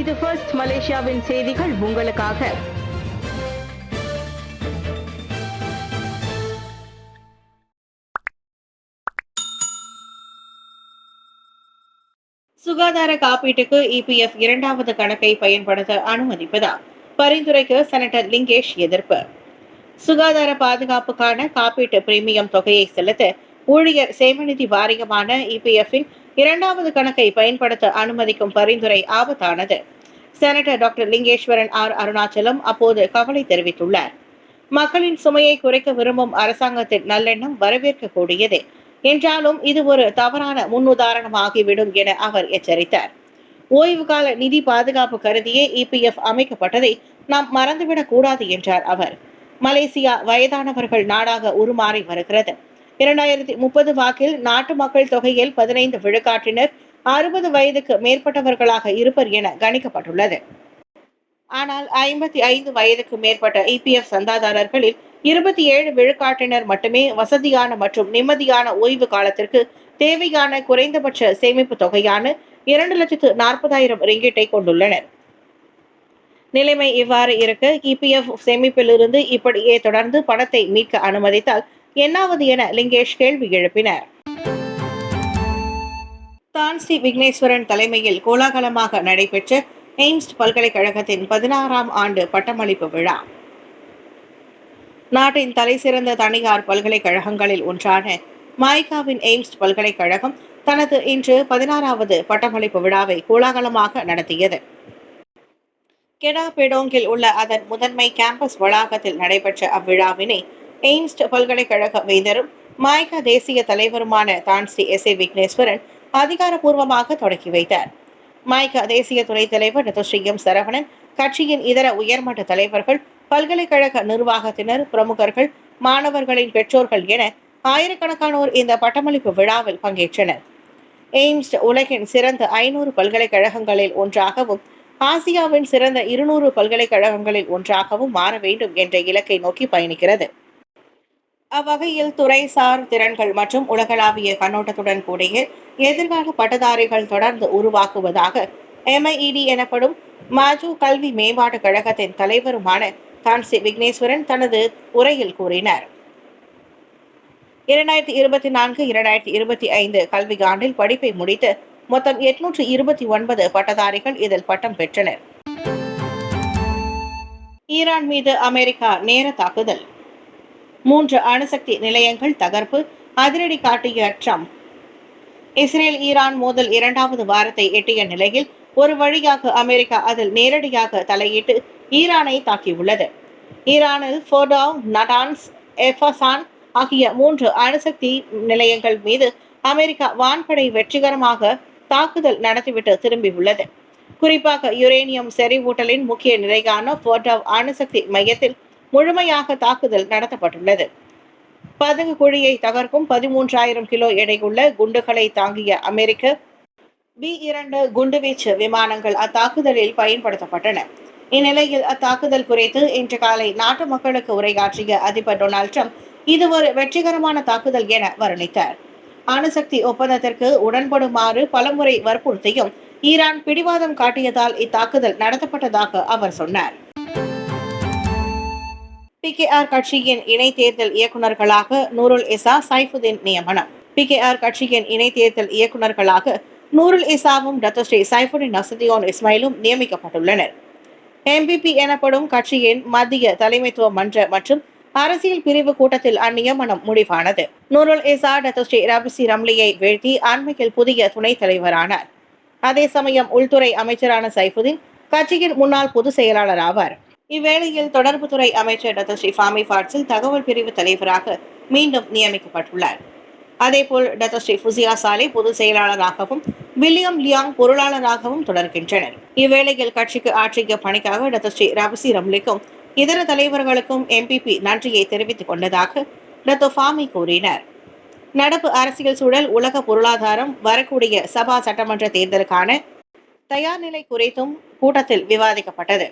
இது ஃபர்ஸ்ட் மலேசியாவின் செய்திகள் உங்களுக்காக. சுகாதார காப்பீட்டுக்கு இபிஎஃப் இரண்டாவது கணக்கை பயன்படுத்த அனுமதிப்பதா பரிந்துரைக்கு செனட்டர் லிங்கேஷ் எதிர்ப்பு. சுகாதார பாதுகாப்புக்கான காப்பீட்டு பிரீமியம் தொகையை செலுத்த ஊழியர் சேமநிதி வாரியமான இபிஎஃப்பின் இரண்டாவது கணக்கை பயன்படுத்த அனுமதிக்கும் பரிந்துரை ஆபத்தானது. Senator doctor Lingeswaran R Arunachalam அப்போது கவலை தெரிவித்துள்ளார். மக்களின் சுமையை குறைக்க விரும்பும் அரசாங்கத்தின் நல்லெண்ணம் வரவேற்கக்கூடியதே என்றாலும் இது ஒரு தவறான முன்னுதாரணமாகிவிடும் என அவர் எச்சரித்தார். ஓய்வு கால நிதி பாதுகாப்பு கருதியே இபிஎஃப் அமைக்கப்பட்டதை நாம் மறந்துவிடக் கூடாது என்றார் அவர். மலேசியா வயதானவர்கள் நாடாக உருமாறி வருகிறது. 2030 வாக்கில் நாட்டு மக்கள் தொகையில் 15 விழுக்காட்டினர் 60 வயதுக்கு மேற்பட்டவர்களாக இருப்பர் என கணிக்கப்பட்டுள்ளது. ஆனால் 55 வயதுக்கு மேற்பட்ட இபிஎஃப் சந்தாதாரர்களில் 27 விழுக்காட்டினர் மட்டுமே வசதியான மற்றும் நிம்மதியான ஓய்வு காலத்திற்கு தேவையான குறைந்தபட்ச சேமிப்பு தொகையான 2,40,000 ரிங்கிட்டை கொண்டுள்ளனர். நிலைமை இவ்வாறு இருக்க இபிஎஃப் சேமிப்பிலிருந்து இப்படியே தொடர்ந்து பணத்தை மீட்க அனுமதித்தால் என்னாவது என லிங்கேஷ் கேள்வி எழுப்பினார். தான் ஸ்ரீ விக்னேஸ்வரன் தலைமையில் கோலாகலமாக நடைபெற்ற எய்ம்ஸ் பல்கலைக்கழகத்தின் 16ஆம் ஆண்டு பட்டமளிப்பு விழா. நாட்டின் தலைசிறந்த தனியார் பல்கலைக்கழகங்களில் ஒன்றான மாய்காவின் எய்ம்ஸ் பல்கலைக்கழகம் தனது இன்று 16வது பட்டமளிப்பு விழாவை கோலாகலமாக நடத்தியது. கெடா பெடோங்கில் உள்ள அதன் முதன்மை கேம்பஸ் வளாகத்தில் நடைபெற்ற அவ்விழாவினை எய்ம்ஸ் பல்கலைக்கழக வேந்தரும் மாய்கா தேசிய தலைவருமான தான் ஸ்ரீ எஸ். ஏ. விக்னேஸ்வரன் அதிகாரப்பூர்வமாக தொடங்கி வைத்தார். மாய்கா தேசிய துணைத் தலைவர் ஸ்ரீ எம். சரவணன், கட்சியின் இதர உயர்மட்ட தலைவர்கள், பல்கலைக்கழக நிர்வாகத்தினர், பிரமுகர்கள், மாணவர்களின் பெற்றோர்கள் என ஆயிரக்கணக்கானோர் இந்த பட்டமளிப்பு விழாவில் பங்கேற்றனர். எய்ம்ஸ் உலகின் சிறந்த 500 பல்கலைக்கழகங்களில் ஒன்றாகவும் ஆசியாவின் சிறந்த 200 பல்கலைக்கழகங்களில் ஒன்றாகவும் மாற வேண்டும் என்ற இலக்கை நோக்கி பயணிக்கிறது. அவ்வகையில் துறைசார் திறன்கள் மற்றும் உலகளாவிய கண்ணோட்டத்துடன் கூடிய எதிர்கால பட்டதாரிகள் தொடர்ந்து உருவாக்குவதாக MIED எனப்படும் மாஜு கல்வி மேம்பாட்டு கழகத்தின் தலைவருமான தான் ஸ்ரீ விக்னேஸ்வரன் தனது உரையில் கூறினார். 2024-2025 கல்வியாண்டில் படிப்பை முடித்து மொத்தம் 829 பட்டதாரிகள் இதில் பட்டம் பெற்றனர். ஈரான் மீது அமெரிக்கா நேர தாக்குதல், 3 அணுசக்தி நிலையங்கள் தகர்ப்பு, அதிரடி காட்டிய ட்ரம்ப். இஸ்ரேல் ஈரான் மோதல் 2வது வாரத்தை எட்டிய நிலையில் ஒரு வழியாக அமெரிக்கா அதில் நேரடியாக தலையிட்டு ஈரானை தாக்கியுள்ளது. ஈரானில் ஃபோர்டோ, நடான்ஸ், எஃபசான் ஆகிய 3 அணுசக்தி நிலையங்கள் மீது அமெரிக்கா வான்படை வெற்றிகரமாக தாக்குதல் நடத்திவிட்டு திரும்பியுள்ளது. குறிப்பாக யுரேனியம் செறிவூட்டலின் முக்கிய நிலையான ஃபோர்டோ அணுசக்தி மையத்தில் முழுமையாக தாக்குதல் நடத்தப்பட்டுள்ளது. பதுங்கு குழியை தகர்க்கும் 13,000 கிலோ எடையுள்ள குண்டுகளை தாங்கிய அமெரிக்க B-2 குண்டுவீச்சு விமானங்கள் அத்தாக்குதலில் பயன்படுத்தப்பட்டன. இந்நிலையில் அத்தாக்குதல் குறித்து இன்று காலை நாட்டு மக்களுக்கு உரையாற்றிய அதிபர் டொனால்ட் ட்ரம்ப் இது ஒரு வெற்றிகரமான தாக்குதல் என வர்ணித்தார். அணுசக்தி ஒப்பந்தத்திற்கு உடன்படுமாறு பலமுறை வற்புறுத்தியும் ஈரான் பிடிவாதம் காட்டியதால் இத்தாக்குதல் நடத்தப்பட்டதாக அவர் சொன்னார். PKR கட்சியின் இணை தேர்தல் இயக்குநர்களாக நூருல் இசா, சைஃபுதீன் நியமனம். PKR கட்சியின் இணை தேர்தல் இயக்குநர்களாக நூருல் இசாவும் ஸ்ரீ சைஃபுதீன் நசுதியோன் இஸ்மாயிலும் நியமிக்கப்பட்டுள்ளனர். MPP எனப்படும் கட்சியின் மத்திய தலைமைத்துவ மன்ற மற்றும் அரசியல் பிரிவு கூட்டத்தில் அந்நியமனம் முடிவானது. நூருல் இசா ஸ்ரீ ரபிசி ரம்லியை வீழ்த்தி அண்மையில் புதிய துணைத் தலைவரானார். அதே சமயம் உள்துறை அமைச்சரான சைஃபுதீன் கட்சியின் முன்னாள் பொதுச் செயலாளர் ஆவார். இவ்வேளையில் தொடர்புத்துறை அமைச்சர் ஸ்ரீ ஃபாமி ஃபாட்சில் தகவல் பிரிவு தலைவராக மீண்டும் நியமிக்கப்பட்டுள்ளார். அதேபோல் ஸ்ரீ ஃபுசியா சாலே பொதுச் செயலாளராகவும் வில்லியம் லியாங் பொருளாளராகவும் தொடர்கின்றனர். இவ்வேளையில் கட்சிக்கு ஆற்றிய பணிக்காக ஸ்ரீ ரபிசி ரம்லிக்கும் இதர தலைவர்களுக்கும் MPP நன்றியை தெரிவித்துக் கொண்டதாக ஃபாமி கூறினார். நடப்பு அரசியல் சூழல், உலக பொருளாதாரம், வரக்கூடிய சபா சட்டமன்ற தேர்தலுக்கான தயார் நிலை குறித்தும் கூட்டத்தில் விவாதிக்கப்பட்டது.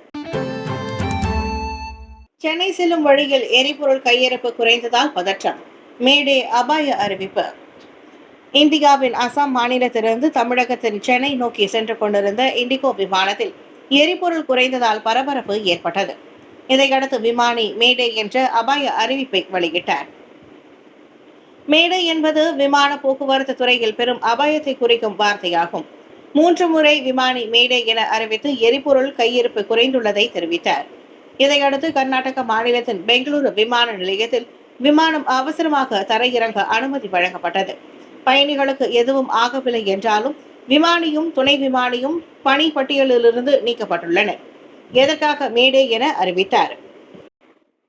சென்னை செல்லும் வழியில் எரிபொருள் கையிருப்பு குறைந்ததால் பதற்றம், மேடே அபாய அறிவிப்பு. இந்தியாவின் அசாம் மாநிலத்திலிருந்து தமிழகத்தின் சென்னை நோக்கி சென்று கொண்டிருந்த இண்டிகோ விமானத்தில் எரிபொருள் குறைந்ததால் பரபரப்பு ஏற்பட்டது. இதையடுத்து விமானி மேடே என்ற அபாய அறிவிப்பை வெளியிட்டார். மேடே என்பது விமான போக்குவரத்து துறையில் பெரும் அபாயத்தை குறிக்கும் வார்த்தையாகும். 3 முறை விமானி மேடே என அறிவித்து எரிபொருள் கையிருப்பு குறைந்துள்ளதை தெரிவித்தார். இதையடுத்து கர்நாடக மாநிலத்தின் பெங்களூரு விமான நிலையத்தில் விமானம் அவசரமாக தரையிறங்க அனுமதி வழங்கப்பட்டது. பயணிகளுக்கு எதுவும் ஆகவில்லை என்றாலும் விமானியும் துணை விமானியும் பணி பட்டியலிலிருந்து நீக்கப்பட்டுள்ளனர். எதற்காக மேடே என அறிவித்தார்?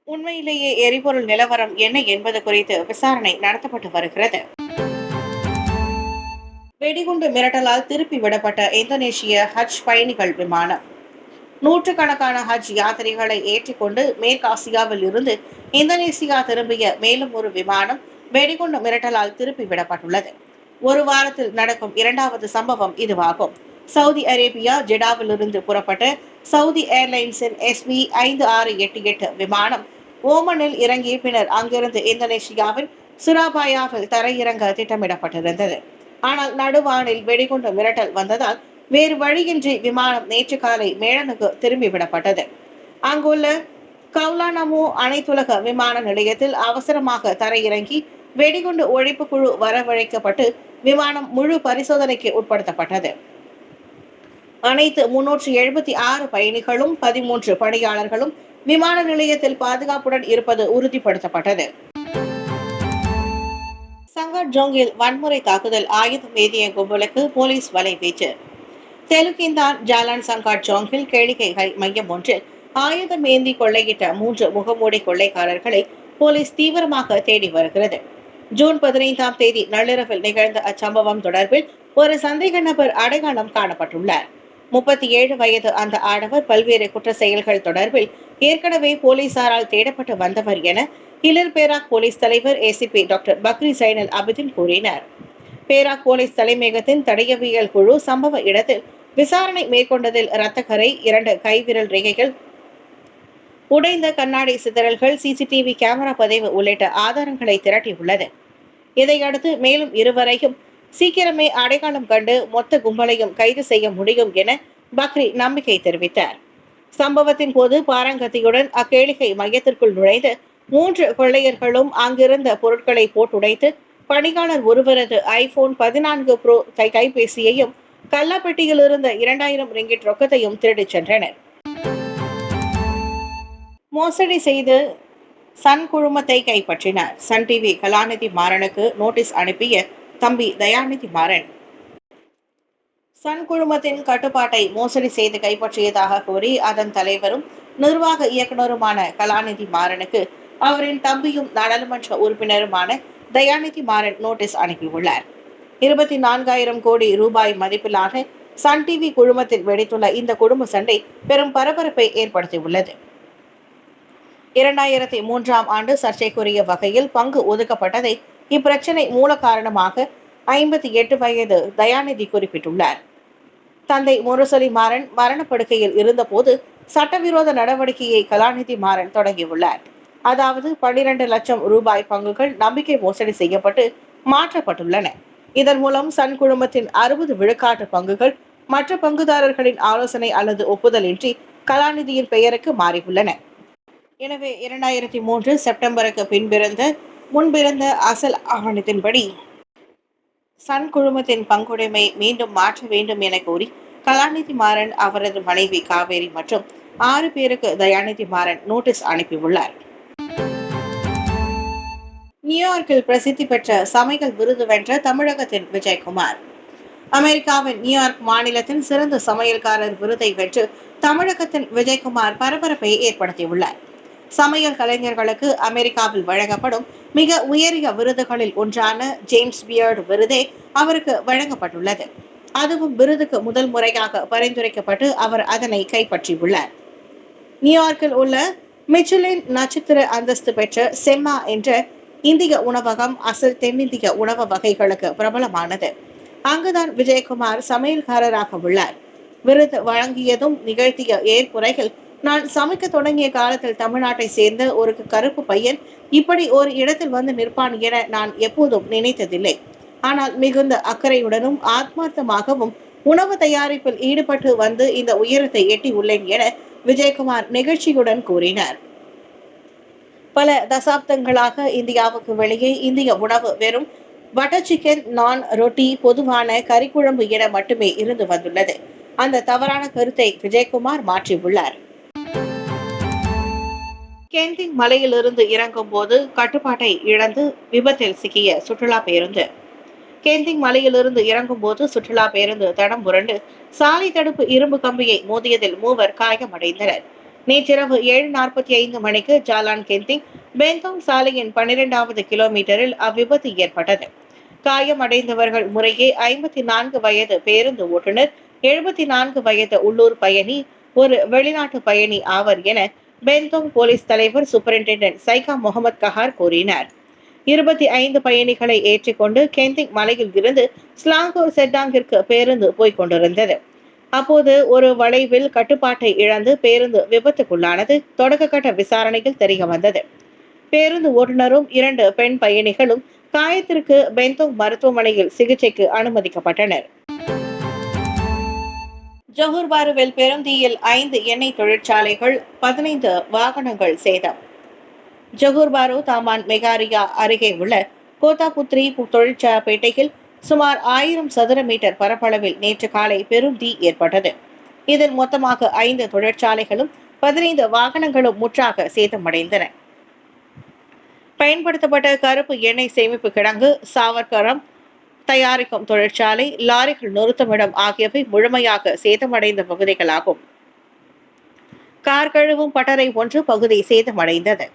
உண்மையிலேயே எரிபொருள் நிலவரம் என்ன என்பது குறித்து விசாரணை நடத்தப்பட்டு வருகிறது. வெடிகுண்டு மிரட்டலால் திருப்பி விடப்பட்ட இந்தோனேஷிய ஹஜ் பயணிகள் விமானம். நூற்றுக்கணக்கான ஹஜ் யாத்திரைகளை ஏற்றிக்கொண்டு மேற்காசியாவில் இருந்து இந்தோனேசியா திரும்பிய மேலும் ஒரு விமானம் வெடிகுண்டு மிரட்டலால் திருப்பி விடப்பட்டுள்ளது. ஒரு வாரத்தில் நடக்கும் 2வது சம்பவம் இதுவாகும். சவுதி அரேபியா ஜெடாவிலிருந்து புறப்பட்ட சவுதி ஏர்லைன்ஸின் SB 5688 விமானம் ஓமனில் இறங்கி பின்னர் அங்கிருந்து இந்தோனேஷியாவின் சுராபாயாவில் தரையிறங்க திட்டமிடப்பட்டிருந்தது. ஆனால் நடுவானில் வெடிகுண்டு மிரட்டல் வந்ததால் வேறு வழியின்றி விமானம் நேற்று காலை மேலனுக்கு திரும்பிவிடப்பட்டது. அங்குள்ள கவுலானமோ அனைத்துலக விமான நிலையத்தில் அவசரமாக தரையிறங்கி வெடிகுண்டு ஒழிப்பு குழு வரவழைக்கப்பட்டு விமானம் முழு பரிசோதனைக்கு உட்படுத்தப்பட்டது. அனைத்து 376 பயணிகளும் 13 பணியாளர்களும் விமான நிலையத்தில் பாதுகாப்புடன் இருப்பது உறுதிப்படுத்தப்பட்டது. சங்காட்ஜோங்கில் வன்முறை தாக்குதல், ஆயுதம் ஏந்திய கும்பலுக்கு போலீஸ் வலைவீச்சு. தெலுங்கிந்தான் ஜாலான் சங்காட்ஜோங்கில் கேளிக்கை மையம் ஒன்றில் ஆயுதம் ஏந்தி கொள்ளையிட்ட 3 முகமூடி கொள்ளைக்காரர்களை போலீஸ் தீவிரமாக தேடி வருகிறது. ஜூன் 15ஆம் தேதி நள்ளிரவில் நிகழ்ந்த அச்சம்பவம் தொடர்பில் ஒரு சந்தேக நபர் அடையாளம் காணப்பட்டுள்ளார். 37 வயது அந்த ஆடவர் பல்வேறு குற்ற செயல்கள் தொடர்பில் ஏற்கனவே போலீசாரால் தேடப்பட்டு வந்தவர் என ஹிலர் பேராக் போலீஸ் தலைவர் ACP டாக்டர் பக்ரி சைனல் அபிதின் கூறினார். பேராக் போலீஸ் தலைமையகத்தின் தடயவியல் குழு சம்பவ இடத்தில் விசாரணை மேற்கொண்டதில் இரத்தக்கரை, 2 கைவிரல் ரேகைகள், உடைந்த கண்ணாடி சிதறல்கள், CCTV கேமரா பதிவு உள்ளிட்ட ஆதாரங்களை திரட்டியுள்ளது. இதையடுத்து மேலும் 2 வரையும் சீக்கிரமே அடையாளம் கண்டு மொத்த கும்பலையும் கைது செய்ய முடியும் என பக்ரி நம்பிக்கை தெரிவித்தார். சம்பவத்தின் போது பாரங்கத்தியுடன் அக்கேளிக்கை மையத்திற்குள் நுழைந்த 3 கொள்ளையர்களும் அங்கிருந்த பொருட்களை போட்டுடைத்து பணியாளர் ஒருவரது iPhone 14 Pro கைபேசியையும் கல்லாப்பெட்டியில் இருந்த 2000 ரிங்கிட் ரொக்கத்தையும் திருடிச் சென்றனர். மோசடி செய்து சன் குழுமத்தை கைப்பற்றினார். சன் டிவி கலாநிதி மாறனுக்கு நோட்டீஸ் அனுப்பிய தம்பி தயாநிதி மாறன். சன் குழுமத்தின் கட்டுப்பாட்டை மோசடி செய்து கைப்பற்றியதாக கூறி அதன் தலைவரும் நிர்வாக இயக்குநருமான கலாநிதி மாறனுக்கு அவரின் தம்பியும் நாடாளுமன்ற உறுப்பினருமான தயாநிதி மாறன் நோட்டீஸ் அனுப்பியுள்ளார். 24,000 கோடி ரூபாய் மதிப்பிலான சன் டிவி குழுமத்தில் வெடித்துள்ள இந்த குடும்ப சண்டை பெரும் பரபரப்பை ஏற்படுத்தியுள்ளது. 2003ஆம் ஆண்டு சர்ச்சைக்குரிய வகையில் பங்கு ஒதுக்கப்பட்டதை இப்பிரச்சனை மூல காரணமாக 58 வயது தயாநிதி குறிப்பிட்டுள்ளார். தந்தை முரசொலி மாறன் மரணப்படுக்கையில் இருந்தபோது சட்டவிரோத நடவடிக்கையை கலாநிதி மாறன் தொடங்கியுள்ளார். அதாவது 12 லட்சம் ரூபாய் பங்குகள் நம்பிக்கை மோசடி செய்யப்பட்டு மாற்றப்பட்டுள்ளன. இதன் மூலம் சன் குழுமத்தின் 60 விழுக்காட்டு பங்குகள் மற்ற பங்குதாரர்களின் ஆலோசனை அல்லது ஒப்புதலின்றி கலாநிதியின் பெயருக்கு மாறியுள்ளன. எனவே 2003 செப்டம்பருக்கு முன்பிருந்த அசல் ஆவணத்தின்படி சன் குழுமத்தின் பங்குடைமை மீண்டும் மாற்ற வேண்டும் என கூறி கலாநிதி மாறன், அவரது மனைவி காவேரி மற்றும் 6 பேருக்கு தயாநிதி மாறன் நோட்டீஸ் அனுப்பியுள்ளார். நியூயார்க்கில் பிரசித்தி பெற்ற சமையல் விருது வென்ற தமிழகத்தின் விஜயகுமார். அமெரிக்காவின் நியூயார்க் மாநிலத்தின் சிறந்த சமையல்காரர் விருதை வென்று தமிழகத்தின் விஜயகுமார் பரபரப்பை ஏற்படுத்தியுள்ளார். சமையல் கலைஞர்களுக்கு அமெரிக்காவில் வழங்கப்படும் மிக உயரிய விருதுகளில் ஒன்றான ஜேம்ஸ் பியர்டு விருதே அவருக்கு வழங்கப்பட்டுள்ளது. அதுவும் விருதுக்கு முதல் முறையாக பரிந்துரைக்கப்பட்டு அவர் அதனை கைப்பற்றியுள்ளார். நியூயார்க்கில் உள்ள மிச்சுலின் நட்சத்திர அந்தஸ்து பெற்ற செம்மா என்ற இந்திய உணவகம் அசல் தென்னிந்திய உணவு வகைகளுக்கு பிரபலமானது. அங்குதான் விஜயகுமார் சமையல்காரராக உள்ளார். விருது வழங்கியதும் நிகழ்த்திய ஏற்புரையில், நான் சமைக்க தொடங்கிய காலத்தில் தமிழ்நாட்டை சேர்ந்த ஒரு கருப்பு பையன் இப்படி ஒரு இடத்தில் வந்து நிற்பான் என நான் எப்போதும் நினைத்ததில்லை. ஆனால் மிகுந்த அக்கறையுடனும் ஆத்மார்த்தமாகவும் உணவு தயாரிப்பில் ஈடுபட்டு வந்து இந்த உயரத்தை எட்டி உள்ளேன் என விஜயகுமார் நிகழ்ச்சியுடன் கூறினார். பல தசாப்தங்களாக இந்தியாவுக்கு வெளியே இந்திய உணவு வெறும் பட்டர் சிக்கன், நான், ரொட்டி, பொதுவான கறிக்குழம்பு என மட்டுமே இருந்து வந்துள்ளது. அந்த தவறான கருத்தை விஜயகுமார் மாற்றியுள்ளார். கென்டிங் மலையிலிருந்து இறங்கும் போது கட்டுப்பாட்டை இழந்து விபத்தில் சிக்கிய சுற்றுலா பேருந்து. கென்டிங் மலையிலிருந்து இறங்கும் போது சுற்றுலா பேருந்து தடம் புரண்டு சாலை தடுப்பு இரும்பு கம்பியை மோதியதில் 3 காயமடைந்தனர். நேற்றிரவு 7:45 மணிக்கு ஜாலான் கென்டிங் பென்தோங் சாலையின் 12வது கிலோமீட்டரில் அவ்விபத்து ஏற்பட்டது. காயமடைந்தவர்கள் முறையே 54 வயது பேருந்து ஓட்டுநர், 74 வயது உள்ளூர் பயணி, ஒரு வெளிநாட்டு பயணி ஆவர் என பென்தோங் போலீஸ் தலைவர் சூப்பரிண்டென்டென்ட் சைகா முகமது கஹார் கூறினார். 25 பயணிகளை ஏற்றிக்கொண்டு கென்டிங் மலையில் இருந்து ஸ்லாங்கூர் செட்டாங்கிற்கு பேருந்து போய்க் கொண்டிருந்தது. அப்போது ஒரு வளைவில் கட்டுப்பாட்டை இழந்து பேருந்து விபத்துக்குள்ளானது தொடக்க கட்ட விசாரணையில் தெரிய வந்தது. பேருந்து ஓட்டுநரும் 2 பெண் பயணிகளும் காயத்திற்கு பென்தோங் மருத்துவமனையில் சிகிச்சைக்கு அனுமதிக்கப்பட்டனர். ஜொஹூர் பாருவில் பெருந்தீயில் 5 எண்ணெய் தொழிற்சாலைகள், 15 வாகனங்கள் சேதம். ஜொஹூர் பாரு தாமான் மெகாரியா அருகே உள்ள கோத்தாபுத்ரி தொழிற்சாலையில் சுமார் 1000 சதுர மீட்டர் பரப்பளவில் நேற்று காலை பெரும் தீ ஏற்பட்டது. இதில் மொத்தமாக 5 தொழிற்சாலைகளும் 15 வாகனங்களும் முற்றாக சேதமடைந்தன. பயன்படுத்தப்பட்ட கருப்பு எண்ணெய் சேமிப்பு கிடங்கு, சாவர்கரம் தயாரிக்கும் தொழிற்சாலை, லாரிகள் நிறுத்துமிடம் ஆகியவை முழுமையாக சேதமடைந்த பகுதிகளாகும். கார் கழுவும் பட்டறை ஒன்று பகுதி சேதமடைந்தது.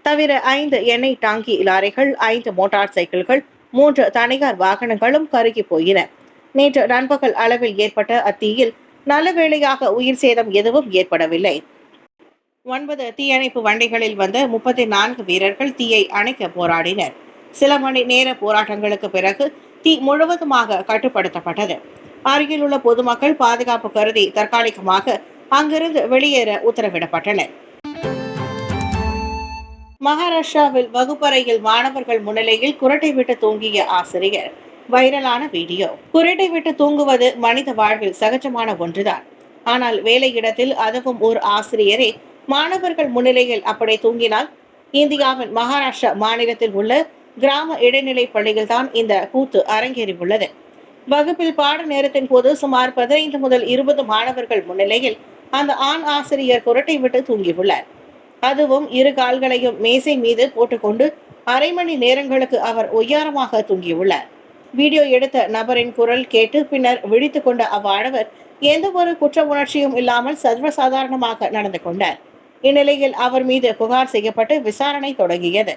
தவிர 5 எண்ணெய் டாங்கி லாரிகள், 5 மோட்டார் சைக்கிள்கள், 3 தனியார் வாகனங்களும் கருகி போயின. நேற்று நண்பகல் அளவில் ஏற்பட்ட அத்தீயில் நல்ல வேளையாக உயிர் சேதம் எதுவும் ஏற்படவில்லை. 9 தீயணைப்பு வண்டிகளில் வந்த 34 வீரர்கள் தீயை அணைக்க போராடினர். சில மணி நேர போராட்டங்களுக்கு பிறகு தீ முழுவதுமாக கட்டுப்படுத்தப்பட்டது. அருகிலுள்ள பொதுமக்கள் பாதுகாப்பு கருதி தற்காலிகமாக அங்கிருந்து வெளியேற உத்தரவிடப்பட்டனர். மகாராஷ்டிராவில் வகுப்பறையில் மாணவர்கள் முன்னிலையில் குரட்டை விட்டு தூங்கிய ஆசிரியர். வைரலான வீடியோ. குரட்டை விட்டு தூங்குவது மனித வாழ்வில் சகஜமான ஒன்றுதான். ஆனால் வேலையிடத்தில், அதுவும் ஓர் ஆசிரியரே மாணவர்கள் முன்னிலையில் அப்படி தூங்கினால்? இந்தியாவின் மகாராஷ்டிரா மாநிலத்தில் உள்ள கிராம இடைநிலை பள்ளியில்தான் இந்த கூத்து அரங்கேறியுள்ளது. வகுப்பில் பாட நேரத்தின் போது சுமார் 15 முதல் 20 மாணவர்கள் முன்னிலையில் அந்த ஆண் ஆசிரியர் குரட்டை விட்டு தூங்கியுள்ளார். அதுவும் 2 கால்களையும் மேசை மீது போட்டுக்கொண்டு அரை மணி நேரங்களுக்கு அவர் ஒய்யாரமாக தூங்கியுள்ளார். வீடியோ எடுத்த நபரின் குரல் கேட்டு பின்னர் விழித்துக் கொண்ட அவ்வாடவர் எந்த ஒரு குற்ற உணர்ச்சியும் இல்லாமல் சர்வசாதாரணமாக நடந்து கொண்டார். இந்நிலையில் அவர் மீது புகார் செய்யப்பட்டு விசாரணை தொடங்கியது.